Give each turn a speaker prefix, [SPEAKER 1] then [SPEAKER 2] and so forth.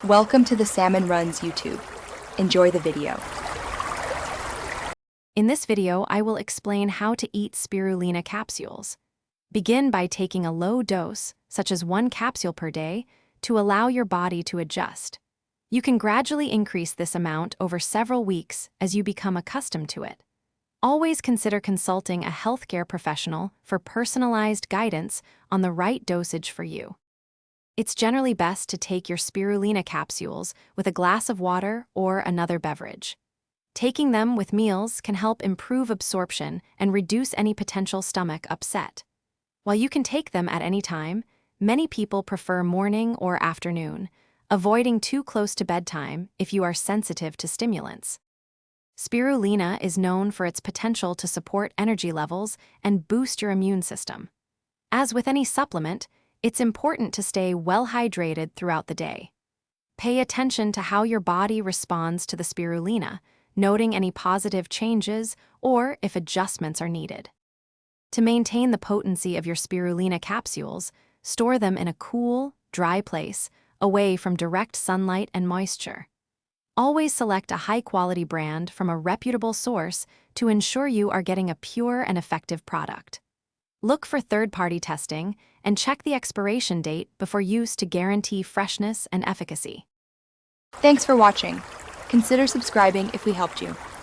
[SPEAKER 1] Welcome to the Salmon Runs YouTube. Enjoy the video.
[SPEAKER 2] In this video, I will explain how to eat spirulina capsules. Begin by taking a low dose, such as 1 capsule per day, to allow your body to adjust. You can gradually increase this amount over several weeks as you become accustomed to it. Always consider consulting a healthcare professional for personalized guidance on the right dosage for you. It's generally best to take your spirulina capsules with a glass of water or another beverage. Taking them with meals can help improve absorption and reduce any potential stomach upset. While you can take them at any time, many people prefer morning or afternoon, avoiding too close to bedtime if you are sensitive to stimulants. Spirulina is known for its potential to support energy levels and boost your immune system. As with any supplement, it's important to stay well hydrated throughout the day. Pay attention to how your body responds to the spirulina, noting any positive changes or if adjustments are needed. To maintain the potency of your spirulina capsules, store them in a cool, dry place, away from direct sunlight and moisture. Always select a high-quality brand from a reputable source to ensure you are getting a pure and effective product. Look for third-party testing and check the expiration date before use to guarantee freshness and efficacy.
[SPEAKER 1] Thanks for watching. Consider subscribing if we helped you.